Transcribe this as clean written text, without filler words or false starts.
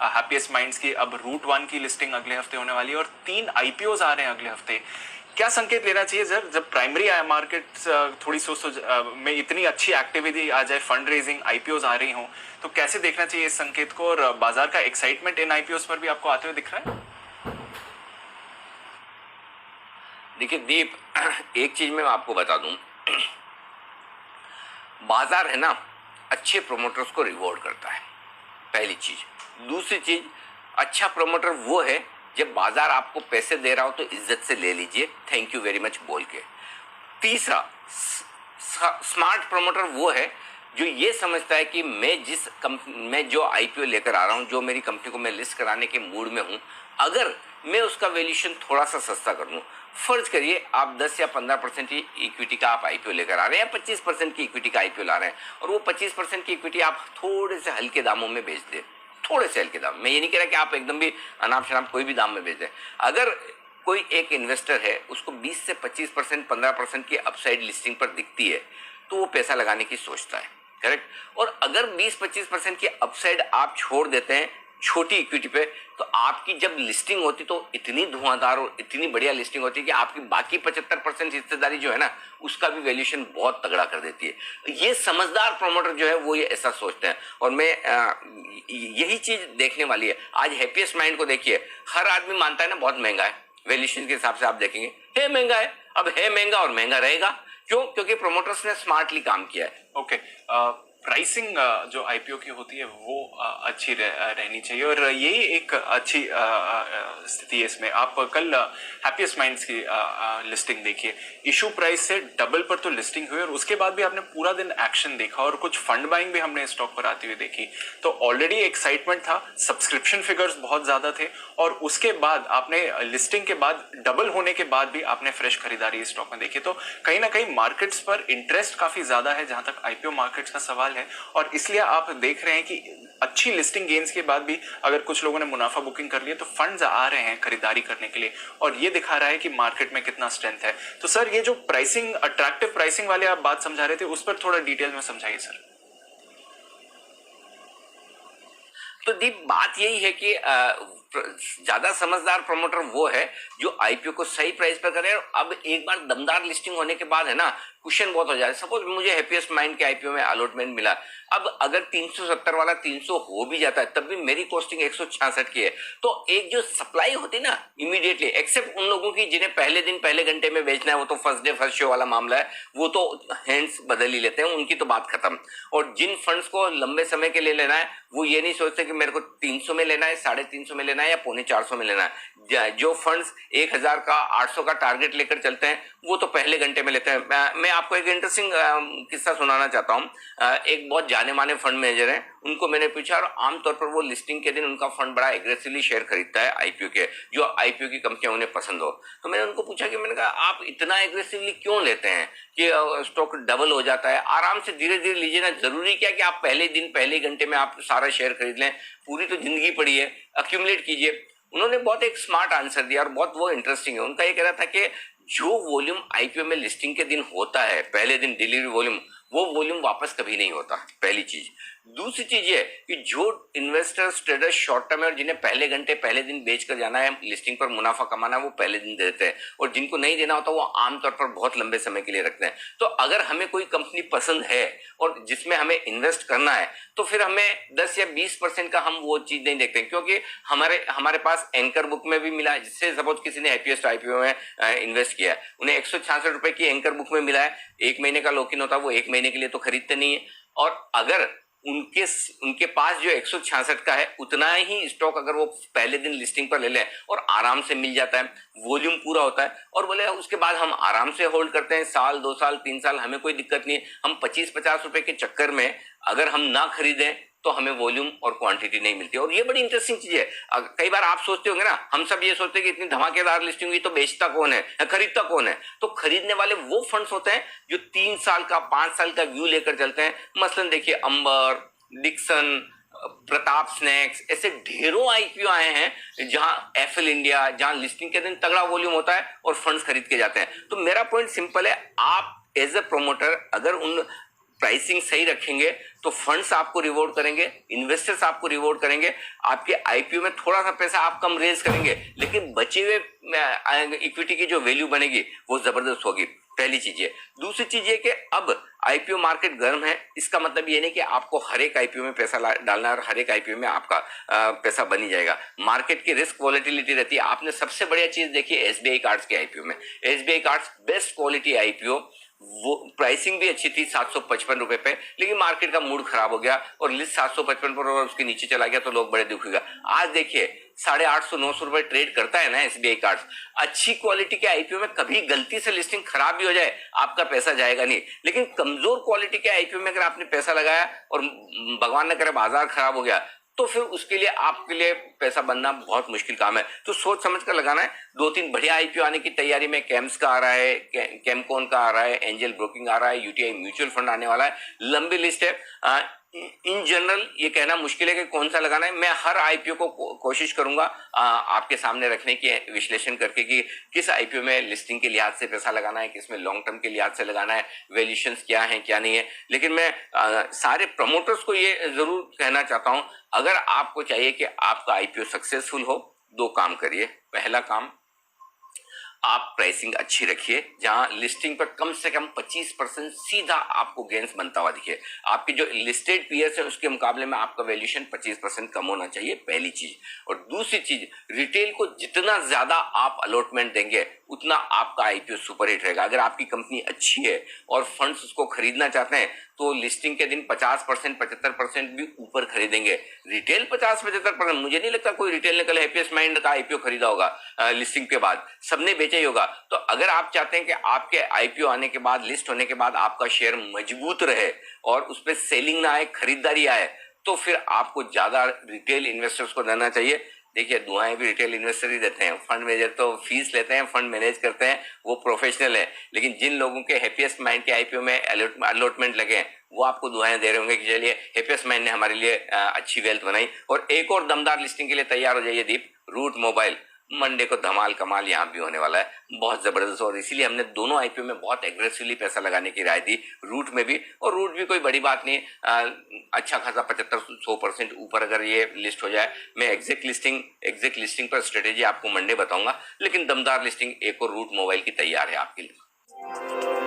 Happiest minds की अब root one की लिस्टिंग अगले हफ्ते होने वाली है और 3 आईपीओज आ रहे हैं अगले हफ्ते। क्या संकेत लेना चाहिए सर जब प्राइमरी मार्केट थोड़ी में इतनी अच्छी एक्टिविटी आ जाए, फंड रेजिंग, आईपीओज आ रही हो, तो कैसे देखना चाहिए इस संकेत को? और बाजार का एक्साइटमेंट इन आईपीओज पर भी आपको आते हुए दिख रहा है? देखिए दीप, एक चीज मैं आपको बता दूं, बाजार है ना अच्छे प्रोमोटर्स को रिवॉर्ड करता है, पहली चीज। दूसरी चीज, अच्छा प्रोमोटर वो है जब बाजार आपको पैसे दे रहा हो तो इज्जत से ले लीजिए, थैंक यू वेरी मच बोल के। तीसरा, स्मार्ट प्रोमोटर वो है जो ये समझता है कि मैं जो आईपीओ लेकर आ रहा हूं, जो मेरी कंपनी को मैं लिस्ट कराने के मूड में हूं, अगर मैं उसका वैल्यूएशन थोड़ा सा सस्ता कर दूं, फर्ज करिए आप 10 या 15% की इक्विटी का आप आईपीओ लेकर आ रहे हैं या 25% की इक्विटी का आईपीओ ला रहे हैं, और वो 25% की इक्विटी आप थोड़े से हल्के दामों में बेच दें, थोड़े से हल्के दाम। मैं ये नहीं कह रहा कि आप एकदम भी अनाप शनाप कोई भी दाम में बेच दें। अगर कोई एक इन्वेस्टर है, उसको 20 से 25%, 15% की अपसाइड लिस्टिंग पर दिखती है, तो वो पैसा लगाने की सोचता है, करेक्ट। और अगर 20-25% की अपसाइड आप छोड़ देते हैं छोटी इक्विटी पे, तो आपकी जब लिस्टिंग होती तो इतनी धुआंधार और इतनी बढ़िया लिस्टिंग होती है कि आपकी बाकी 75% हिस्सेदारी जो है ना, उसका भी वैल्यूएशन बहुत तगड़ा कर देती है। ये समझदार प्रमोटर जो है वो ये ऐसा सोचते हैं, और मैं यही चीज देखने वाली है। आज हैप्पीएस्ट माइंड को देखिए, हर आदमी मानता है ना बहुत महंगा है, वैल्यूएशन के हिसाब से आप देखेंगे है महंगा है, अब है महंगा और महंगा रहेगा। क्यों? क्योंकि प्रोमोटर्स ने स्मार्टली काम किया है। ओके, प्राइसिंग जो आईपीओ की होती है वो अच्छी रहनी चाहिए, और यही एक अच्छी स्थिति है इसमें। आप कल हैप्पीएस्ट माइंड्स की लिस्टिंग देखिए, इशू प्राइस से डबल पर तो लिस्टिंग हुई, और उसके बाद भी आपने पूरा दिन एक्शन देखा और कुछ फंड बाइंग भी हमने स्टॉक पर आती हुई देखी। तो ऑलरेडी एक्साइटमेंट था, सब्सक्रिप्शन फिगर्स बहुत ज्यादा थे, और उसके बाद आपने लिस्टिंग के बाद डबल होने के बाद भी आपने फ्रेश खरीदारी स्टॉक में देखी। तो कहीं ना कहीं मार्केट्स पर इंटरेस्ट काफी ज्यादा है जहां तक आईपीओ मार्केट्स का सवाल है, और इसलिए आप देख रहे हैं कि अच्छी लिस्टिंग गेन्स के बाद भी अगर कुछ लोगों ने मुनाफा बुकिंग कर लिया तो फंड्स आ रहे हैं खरीदारी करने के लिए, और ये दिखा रहा है कि मार्केट में कितना स्ट्रेंथ है। तो सर, ये जो प्राइसिंग, अट्रैक्टिव प्राइसिंग वाले आप बात समझा रहे थे, उस पर थोड़ा डिटेल में समझाइए सर। तो दीप, बात यही है कि ज्यादा समझदार प्रमोटर वो है जो आईपीओ को सही प्राइस पर करे। अब एक बार दमदार लिस्टिंग होने के बाद है ना, क्वेश्चन बहुत हो जाए। सपोज मुझे हैप्पीएस्ट माइंड के आईपीओ में अलॉटमेंट मिला, अब अगर 370 वाला 300 हो भी जाता है, तब भी मेरी कॉस्टिंग 166 की है, तो एक जो सप्लाई होती ना इमीडिएटली, एक्सेप्ट उन लोगों की जिन्हें पहले दिन पहले घंटे में बेचना है, वो तो फर्स्ट डे फर्स्ट शो वाला मामला है, वो तो हैंड्स बदल ही लेते हैं, उनकी तो बात खत्म। और जिन फंड्स को लंबे समय के लिए लेना है, वो ये नहीं सोचते कि मेरे को 300 में लेना है, 350 में लेना है या 450 में लेना है। जो फंड्स 1000 का 800 का टारगेट लेकर चलते हैं, वो तो पहले घंटे में लेते हैं। मैं आपको एक इंटरेस्टिंग किस्सा सुनाना चाहता हूं। एक बहुत जाने माने फंड मैनेजर हैं, उनको मैंने पूछा, और आमतौर पर वो लिस्टिंग के दिन उनका फंड बड़ा एग्रेसिवली शेयर खरीदता है आईपीओ के, जो आईपीओ की कंपनियां उन्हें पसंद हो। तो मैंने उनको पूछा कि मैंने कहा आप इतना एग्रेसिवली क्यों लेते हैं कि स्टॉक डबल हो जाता है? आराम से धीरे धीरे लीजिए ना, जरूरी क्या कि आप पहले दिन पहले घंटे में आप सारा शेयर खरीद लें? पूरी तो जिंदगी पड़ी है, अक्यूमुलेट कीजिए। उन्होंने बहुत एक स्मार्ट आंसर दिया और बहुत वो इंटरेस्टिंग है। उनका ये कहना था कि जो वॉल्यूम आईपीओ में लिस्टिंग के दिन होता है, पहले दिन डिलीवरी वॉल्यूम, वो वॉल्यूम वापस कभी नहीं होता, पहली चीज। दूसरी चीज ये कि जो इन्वेस्टर्स, ट्रेडर्स शॉर्ट टर्म है और जिन्हें पहले घंटे पहले दिन बेच कर जाना है, लिस्टिंग पर मुनाफा कमाना है, वो पहले दिन देते हैं, और जिनको नहीं देना होता वो आमतौर पर बहुत लंबे समय के लिए रखते हैं। तो अगर हमें कोई कंपनी पसंद है और जिसमें हमें इन्वेस्ट करना है, तो फिर हमें 10 या 20% का हम वो चीज नहीं देखते, क्योंकि हमारे पास एंकर बुक में भी मिला है। जिससे सपोज किसी ने हैप्पीएस्ट आईपीओ में इन्वेस्ट किया है, उन्हें 166 रुपए की एंकर बुक में मिला है, 1 महीने का लॉक इन होता है, वो 1 महीने के लिए तो खरीदते नहीं है। और अगर उनके पास जो 166 का है, उतना ही स्टॉक अगर वो पहले दिन लिस्टिंग पर ले लें और आराम से मिल जाता है, वॉल्यूम पूरा होता है, और बोले उसके बाद हम आराम से होल्ड करते हैं, साल 2 साल 3 साल, हमें कोई दिक्कत नहीं है। हम 25-50 रुपए के चक्कर में अगर हम ना खरीदें तो हमें वॉल्यूम और क्वांटिटी नहीं मिलती। और ये बड़ी इंटरेस्टिंग चीज है। कई बार आप सोचते होंगे ना, हम सब ये सोचते हैं कि इतनी धमाकेदार लिस्टिंग हुई तो बेचता कौन है, खरीदता कौन है? तो खरीदने वाले वो फंड्स होते हैं जो 3 साल का 5 साल का व्यू लेकर चलते हैं। मसलन देखिए, अंबर, डिक्सन, प्रताप स्नैक्स, ऐसे ढेरों आईपीओ आए हैं जहां एफएल इंडिया, जहां लिस्टिंग के दिन तगड़ा वॉल्यूम होता है और फंड्स खरीद के जाते हैं। तो मेरा पॉइंट सिंपल है, आप एज ए प्रोमोटर अगर उन प्राइसिंग सही रखेंगे तो फंड्स आपको रिवॉर्ड करेंगे, इन्वेस्टर्स आपको रिवॉर्ड करेंगे। आपके आईपीओ में थोड़ा सा पैसा आप कम रेज करेंगे, लेकिन बचे हुए इक्विटी की जो वैल्यू बनेगी वो जबरदस्त होगी। पहली चीज है। दूसरी चीज ये कि अब आईपीओ मार्केट गर्म है, इसका मतलब ये नहीं कि आपको हर एक आईपीओ में पैसा डालना है और हर एक आईपीओ में आपका पैसा बनी जाएगा। मार्केट की रिस्क वॉलेटिलिटी रहती है। आपने सबसे बढ़िया चीज देखी है एसबीआई कार्ड्स के आईपीओ में। SBI cards best quality IPO, वो प्राइसिंग भी अच्छी थी 755 रुपए पे, लेकिन मार्केट का मूड खराब हो गया और लिस्ट 755 पर और उसके नीचे चला गया तो लोग बड़े दुखी हुए। आज देखिए 850-900 रुपए ट्रेड करता है ना एसबीआई कार्ड्स। अच्छी क्वालिटी के आईपीओ में कभी गलती से लिस्टिंग खराब भी हो जाए आपका पैसा जाएगा नहीं, लेकिन कमजोर क्वालिटी के आईपीओ में अगर आपने पैसा लगाया और भगवान न करे बाजार खराब हो गया तो फिर उसके लिए आपके लिए पैसा बनना बहुत मुश्किल काम है। तो सोच समझ कर लगाना है। 2-3 बढ़िया आईपीओ आने की तैयारी में कैम्स का आ रहा है, कैमकॉन का आ रहा है, एंजल ब्रोकिंग आ रहा है, यूटीआई म्यूचुअल फंड आने वाला है। लंबी लिस्ट है। इन जनरल ये कहना मुश्किल है कि कौन सा लगाना है। मैं हर आईपीओ को कोशिश करूंगा आपके सामने रखने की, विश्लेषण करके कि किस आईपीओ में लिस्टिंग के लिहाज से पैसा लगाना है, किस में लॉन्ग टर्म के लिहाज से लगाना है, वैल्यूएशंस क्या है क्या नहीं है। लेकिन मैं सारे प्रमोटर्स को ये जरूर कहना चाहता हूं, अगर आपको चाहिए कि आपका आईपीओ सक्सेसफुल हो, 2 काम करिए। पहला काम, आप प्राइसिंग अच्छी रखिए जहां लिस्टिंग पर कम से कम 25% सीधा आपको गेन्स बनता हुआ दिखे। आपके जो लिस्टेड पीयर्स है उसके मुकाबले में आपका वैल्यूएशन 25% कम होना चाहिए, पहली चीज। और दूसरी चीज, रिटेल को जितना ज्यादा आप अलॉटमेंट देंगे उतना आपका आईपीओ सुपर हिट रहेगा। अगर आपकी कंपनी अच्छी है और फंड्स उसको खरीदना चाहते हैं तो लिस्टिंग के दिन 50% 75% भी ऊपर खरीदेंगे। रिटेल 50-75%, मुझे नहीं लगता कोई रिटेल ने कल हैप्पीएस्ट माइंड का आईपीओ खरीदा होगा लिस्टिंग के बाद, सबने बेचा ही होगा। तो अगर आप चाहते हैं कि आपके आईपीओ आने के बाद, लिस्ट होने के बाद आपका शेयर मजबूत रहे और उस पर सेलिंग ना आए, खरीदारी आए, तो फिर आपको ज्यादा रिटेल इन्वेस्टर्स को देना चाहिए। देखिए दुआएं भी रिटेल इन्वेस्टर ही देते हैं, फंड मैनेजर तो फीस लेते हैं, फंड मैनेज करते हैं, वो प्रोफेशनल है। लेकिन जिन लोगों के हैप्पीएस्ट माइंड के आईपीओ में अलॉटमेंट लगे हैं वो आपको दुआएं दे रहे होंगे कि चलिए हैप्पीएस्ट माइंड ने हमारे लिए अच्छी वेल्थ बनाई। और एक और दमदार लिस्टिंग के लिए तैयार हो जाइए दीप, रूट मोबाइल। मंडे को धमाल कमाल यहाँ भी होने वाला है, बहुत जबरदस्त। और इसीलिए हमने दोनों आईपीओ में बहुत एग्रेसिवली पैसा लगाने की राय दी, रूट में भी। और रूट भी कोई बड़ी बात नहीं, अच्छा खासा 75-100% ऊपर अगर ये लिस्ट हो जाए। मैं एग्जैक्ट लिस्टिंग पर स्ट्रेटेजी आपको मंडे बताऊंगा, लेकिन दमदार लिस्टिंग एक और रूट मोबाइल की तैयार है आपके लिए।